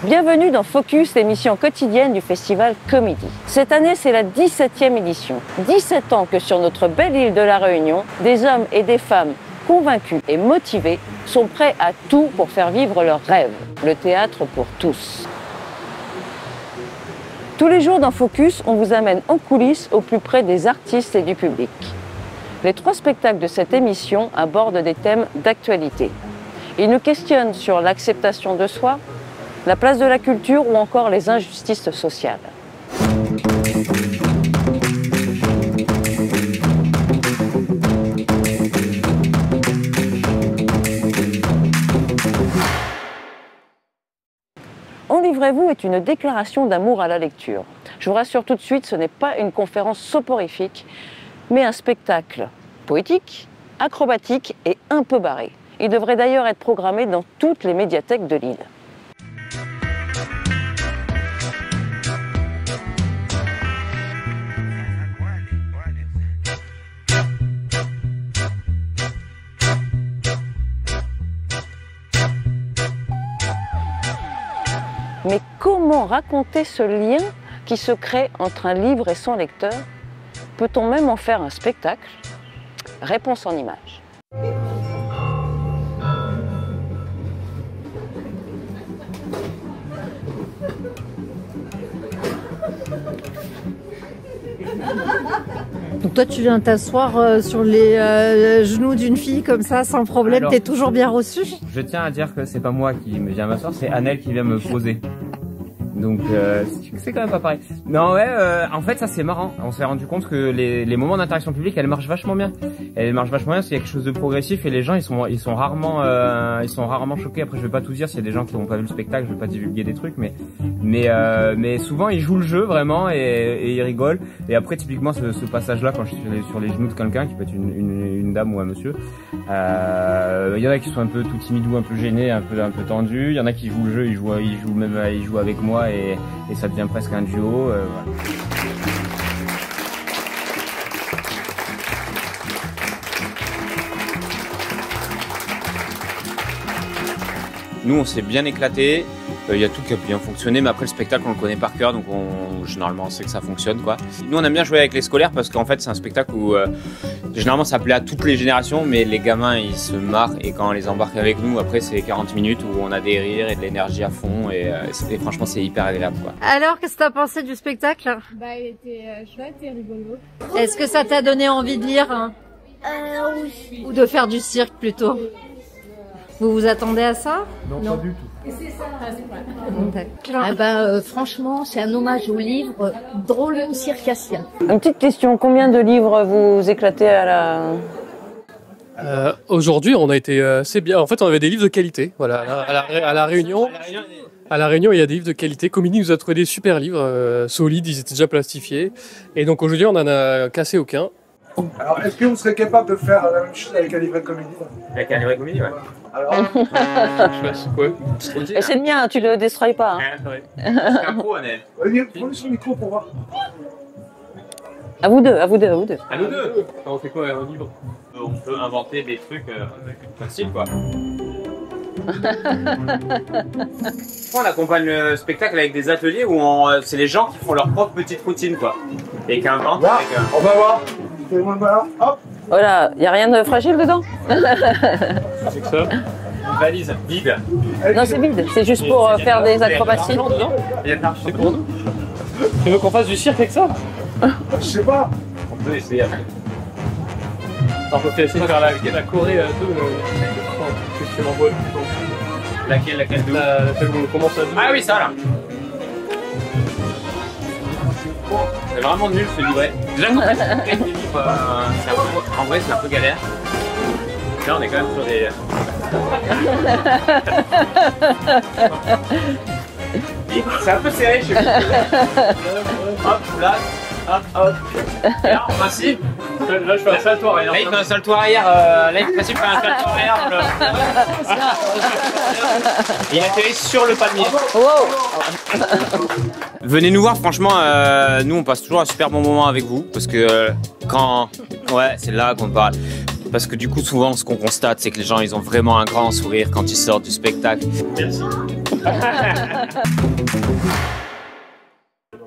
Bienvenue dans Focus, l'émission quotidienne du festival Comédie. Cette année, c'est la 17e édition. 17 ans que sur notre belle île de la Réunion, des hommes et des femmes convaincus et motivés sont prêts à tout pour faire vivre leurs rêves. Le théâtre pour tous. Tous les jours dans Focus, on vous amène en coulisses au plus près des artistes et du public. Les 3 spectacles de cette émission abordent des thèmes d'actualité. Ils nous questionnent sur l'acceptation de soi, la place de la culture ou encore les injustices sociales. En livrez-vous est une déclaration d'amour à la lecture. Je vous rassure tout de suite, ce n'est pas une conférence soporifique, mais un spectacle poétique, acrobatique et un peu barré. Il devrait d'ailleurs être programmé dans toutes les médiathèques de l'île. Mais comment raconter ce lien qui se crée entre un livre et son lecteur? Peut-on même en faire un spectacle? Réponse en images. Donc toi tu viens t'asseoir sur les genoux d'une fille comme ça sans problème, t'es toujours bien reçu. Je tiens à dire que c'est pas moi qui me viens m'asseoir, c'est Annelle qui vient me poser. Donc c'est quand même pas pareil. Non ouais, en fait ça c'est marrant. On s'est rendu compte que les moments d'interaction publique, elles marchent vachement bien. Elles marchent vachement bien, c'est quelque chose de progressif et les gens ils sont rarement choqués. Après je vais pas tout dire, s'il y a des gens qui n'ont pas vu le spectacle, je vais pas divulguer des trucs, mais souvent ils jouent le jeu vraiment et ils rigolent. Et après typiquement ce passage là quand je suis sur les genoux de quelqu'un qui peut être une dame ou un monsieur, il y en a qui sont un peu tout timides ou un peu gênés, un peu tendus. Il y en a qui jouent le jeu, ils jouent avec moi. Et ça devient presque un duo. Voilà. Nous on s'est bien éclaté, il y a tout qui a bien fonctionné, mais après le spectacle on le connaît par cœur, donc généralement on sait que ça fonctionne quoi. Nous on aime bien jouer avec les scolaires parce qu'en fait c'est un spectacle où généralement ça plaît à toutes les générations, mais les gamins ils se marrent et quand on les embarque avec nous, après c'est 40 minutes où on a des rires et de l'énergie à fond et franchement c'est hyper agréable quoi. Alors qu'est-ce que t'as pensé du spectacle? Bah il était chouette et rigolo. Est-ce que ça t'a donné envie de lire hein? Oui. Ou de faire du cirque plutôt? Vous vous attendez à ça? Non, pas du tout. Ah franchement, c'est un hommage au livre drôle circassien. Une petite question, combien de livres vous éclatez à la... Aujourd'hui, on a été assez bien. En fait, on avait des livres de qualité. Voilà, à la Réunion. À la Réunion, il y a des livres de qualité. Comédie nous a trouvé des super livres solides, ils étaient déjà plastifiés. Et donc aujourd'hui, on n'en a cassé aucun. Alors, est-ce que vous serez capable de faire la même chose avec un livret de comédie? Avec un livret de comédie, ouais. Alors, C'est le mien, tu le destroys pas. Hein. C'est un pro, Annelle. prenez son micro pour voir. À vous deux, à vous deux, à vous deux. À nous deux. On fait quoi, un livre? On peut inventer des trucs faciles, quoi. On accompagne le spectacle avec des ateliers où c'est les gens qui font leur propre petite routine, quoi. Et qui inventent. On va voir. Fais-moi le malin. Hop. Voilà, il n'y a rien de fragile dedans? C'est que ça? Une valise vide. Non, c'est vide, c'est juste pour faire des acrobaties. C'est pour nous. Tu veux qu'on fasse du cirque avec ça? Je sais pas. On peut essayer après. On peut essayer de faire la Corée 2. Que tu m'envoies. Laquelle Celle où on commence à jouer. Ah oui, ça là. C'est vraiment nul ce livret. Déjà quand on fait des livres, en vrai c'est un peu galère. Là on est quand même sur des... C'est un peu serré chez vous. Hop, là, hop. Et là en principe... Là je fais un salto arrière. Là il fait un salto arrière. Là il fait un salto arrière. Il atterrit sur le palmier. Wow. Venez nous voir, franchement, nous on passe toujours un super bon moment avec vous parce que ouais, c'est là qu'on parle. Parce que du coup, souvent, ce qu'on constate, c'est que les gens, ils ont vraiment un grand sourire quand ils sortent du spectacle. Merci.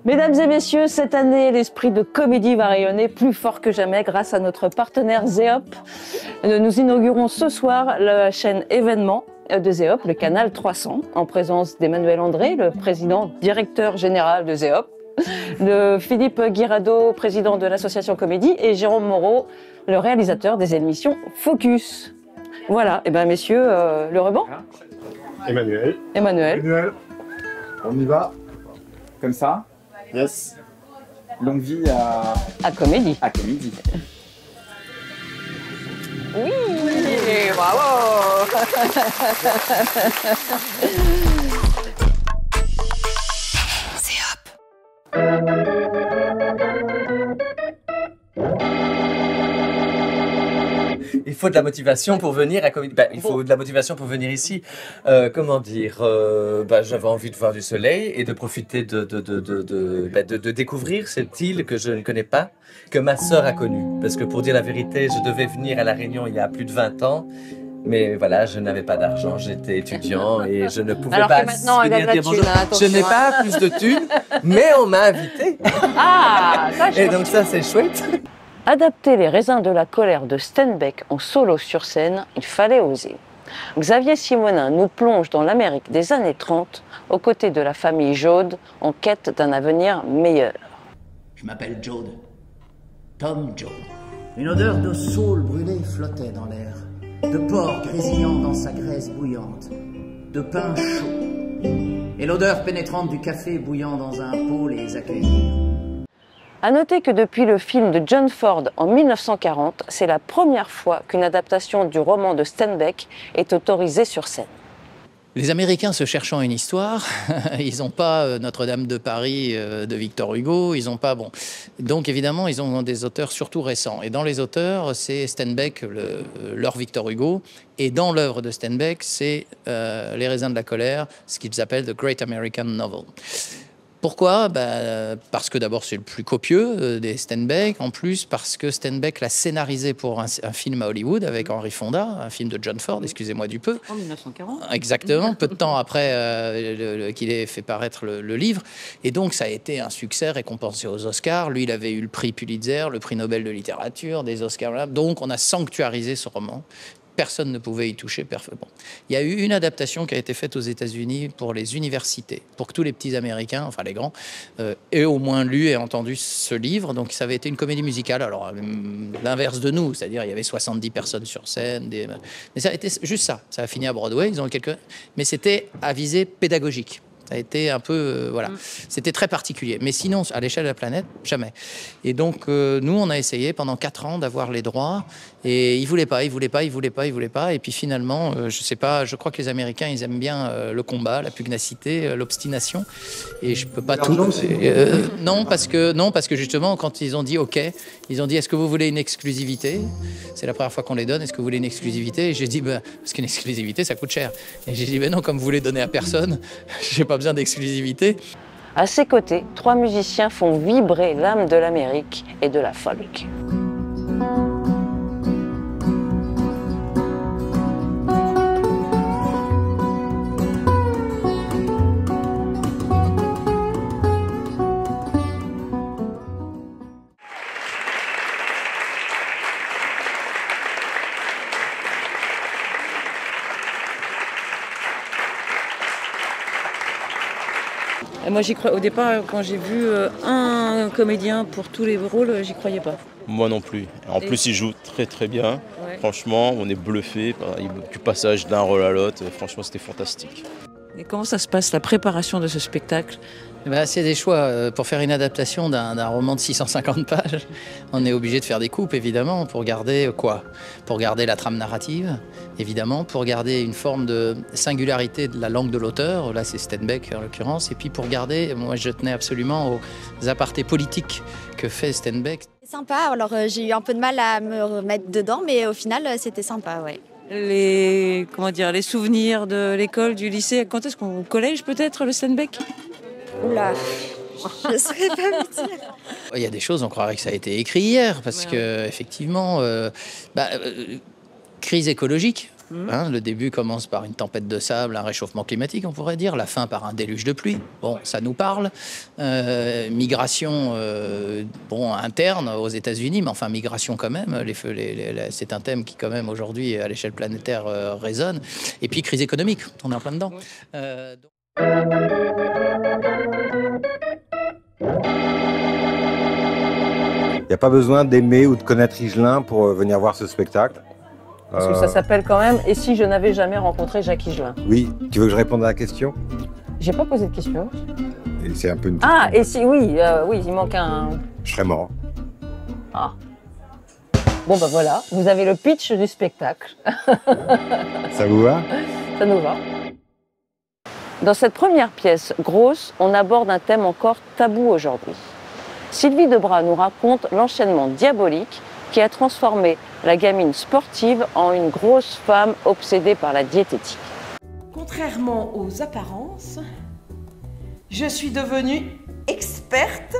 Mesdames et messieurs, cette année, l'esprit de comédie va rayonner plus fort que jamais grâce à notre partenaire Zéop. Nous inaugurons ce soir la chaîne événement de Zéop, le canal 300, en présence d'Emmanuel André, le président directeur général de Zéop, de Philippe Guirado, président de l'association Comédie, et Jérôme Moreau, le réalisateur des émissions Focus. Voilà, et bien messieurs, le ruban. Emmanuel. Emmanuel. On y va. Comme ça. Yes. Longue vie À Comédie. à Comédie. Oui, bravo. Il faut de la motivation pour venir à Comédie. Il faut de la motivation pour venir ici. Comment dire j'avais envie de voir du soleil et de profiter de découvrir cette île que je ne connais pas, que ma sœur a connue. Parce que pour dire la vérité, je devais venir à La Réunion il y a plus de 20 ans. Mais voilà, je n'avais pas d'argent, j'étais étudiant et je ne pouvais pas venir dire bonjour. Je n'ai pas plus de thunes, mais on m'a invité. Ah, et donc ça, c'est chouette. Adapter les raisins de la colère de Steinbeck en solo sur scène, il fallait oser. Xavier Simonin nous plonge dans l'Amérique des années 30, aux côtés de la famille Joad, en quête d'un avenir meilleur. Je m'appelle Joad. Tom Joad. Une odeur de saule brûlée flottait dans l'air, de porc grésillant dans sa graisse bouillante, de pain chaud, et l'odeur pénétrante du café bouillant dans un pot les accueillir. À noter que depuis le film de John Ford en 1940, c'est la première fois qu'une adaptation du roman de Steinbeck est autorisée sur scène. Les Américains se cherchant une histoire, ils n'ont pas Notre-Dame de Paris de Victor Hugo, ils n'ont pas Donc évidemment, ils ont des auteurs surtout récents. Et dans les auteurs, c'est Steinbeck, leur Victor Hugo. Et dans l'œuvre de Steinbeck, c'est Les raisins de la colère, ce qu'ils appellent The Great American Novel. Pourquoi ? Parce que d'abord c'est le plus copieux des Steinbeck, en plus parce que Steinbeck l'a scénarisé pour un film à Hollywood avec Henry Fonda, un film de John Ford, excusez-moi du peu. En 1940. Exactement, peu de temps après qu'il ait fait paraître le livre. Et donc ça a été un succès récompensé aux Oscars. Lui, il avait eu le prix Pulitzer, le prix Nobel de littérature, des Oscars. Donc on a sanctuarisé ce roman. Personne ne pouvait y toucher. Il y a eu une adaptation qui a été faite aux États-Unis pour les universités, pour que tous les petits Américains, enfin les grands, aient au moins lu et entendu ce livre. Donc ça avait été une comédie musicale, alors l'inverse de nous, c'est-à-dire il y avait 70 personnes sur scène. Mais ça a été juste ça. Ça a fini à Broadway, ils ont mais c'était à visée pédagogique. Ça a été un peu, c'était très particulier. Mais sinon, à l'échelle de la planète, jamais. Et donc, nous, on a essayé pendant 4 ans d'avoir les droits. Et ils voulaient pas. Et puis finalement, je sais pas, je crois que les Américains, ils aiment bien le combat, la pugnacité, l'obstination. Et je peux pas tout. Non, parce que justement, quand ils ont dit OK, ils ont dit est-ce que vous voulez une exclusivité? C'est la première fois qu'on les donne. Est-ce que vous voulez une exclusivité? Et j'ai dit parce qu'une exclusivité, ça coûte cher. Et j'ai dit non, comme vous voulez donner à personne, j'ai pas besoin d'exclusivité. À ses côtés, 3 musiciens font vibrer l'âme de l'Amérique et de la folk. Moi, j'y crois. Au départ, quand j'ai vu un comédien pour tous les rôles, j'y croyais pas. Moi non plus. En plus, il joue très très bien. Ouais. Franchement, on est bluffé du passage d'un rôle à l'autre. Franchement, c'était fantastique. Et comment ça se passe, la préparation de ce spectacle? C'est des choix. Pour faire une adaptation d'un roman de 650 pages, on est obligé de faire des coupes, évidemment, pour garder quoi? Pour garder la trame narrative, évidemment, pour garder une forme de singularité de la langue de l'auteur, là c'est Steinbeck en l'occurrence, et puis pour garder, moi je tenais absolument aux apartés politiques que fait Steinbeck. C'est sympa, alors j'ai eu un peu de mal à me remettre dedans, mais au final c'était sympa, ouais. Les souvenirs de l'école, du lycée, quand est-ce qu'on... Au collège peut-être, le Steinbeck? Oula, je ne saurais pas me dire. Il y a des choses, on croirait que ça a été écrit hier, parce que effectivement, crise écologique, Hein, le début commence par une tempête de sable, un réchauffement climatique, on pourrait dire. La fin par un déluge de pluie. Bon, ça nous parle. Migration, bon, interne aux États-Unis, mais enfin migration quand même. C'est un thème qui quand même aujourd'hui à l'échelle planétaire résonne. Et puis crise économique, on est en plein dedans. Il n'y a pas besoin d'aimer ou de connaître Higelin pour venir voir ce spectacle. Parce que ça s'appelle quand même « Et si je n'avais jamais rencontré Jacques Higelin ?» Oui, tu veux que je réponde à la question? J'ai pas posé de question. Et c'est un peu une... Ah, et si, oui, oui, il manque un... Je serais mort. Ah. Bon, ben voilà, vous avez le pitch du spectacle. Ça vous va? Ça nous va. Dans cette première pièce, Grosse, on aborde un thème encore tabou aujourd'hui. Sylvie Debras nous raconte l'enchaînement diabolique qui a transformé la gamine sportive en une grosse femme obsédée par la diététique. Contrairement aux apparences, je suis devenue experte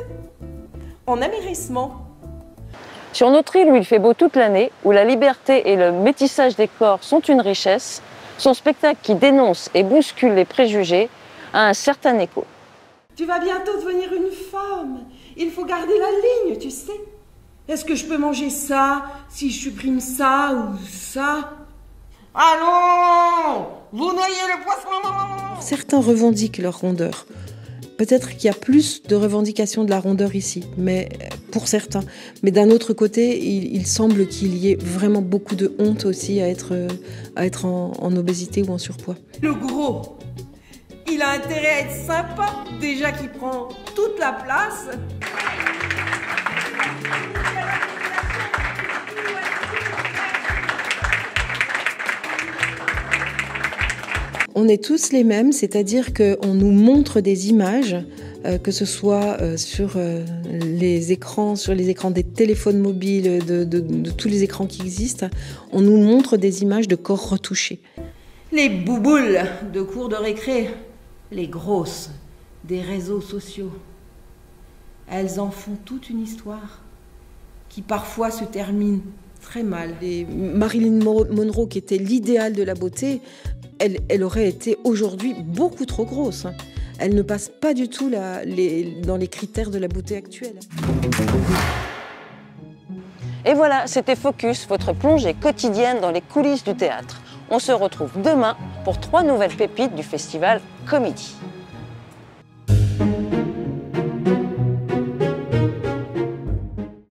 en amairissement. Sur notre île où il fait beau toute l'année, où la liberté et le métissage des corps sont une richesse, son spectacle qui dénonce et bouscule les préjugés a un certain écho. Tu vas bientôt devenir une femme. Il faut garder la ligne, tu sais. Est-ce que je peux manger ça si je supprime ça ou ça? Allons! Vous noyez le poisson! Certains revendiquent leur rondeur. Peut-être qu'il y a plus de revendications de la rondeur ici, mais pour certains. Mais d'un autre côté, il semble qu'il y ait vraiment beaucoup de honte aussi à être en obésité ou en surpoids. Le gros, il a intérêt à être sympa, déjà qu'il prend toute la place. On est tous les mêmes, c'est-à-dire qu'on nous montre des images, que ce soit sur les écrans des téléphones mobiles, de tous les écrans qui existent, on nous montre des images de corps retouchés. Les bouboules de cours de récré, les grosses des réseaux sociaux, elles en font toute une histoire qui parfois se termine très mal. Et Marilyn Monroe, qui était l'idéal de la beauté, elle aurait été aujourd'hui beaucoup trop grosse. Elle ne passe pas du tout dans les critères de la beauté actuelle. Et voilà, c'était Focus, votre plongée quotidienne dans les coulisses du théâtre. On se retrouve demain pour 3 nouvelles pépites du festival Comédie.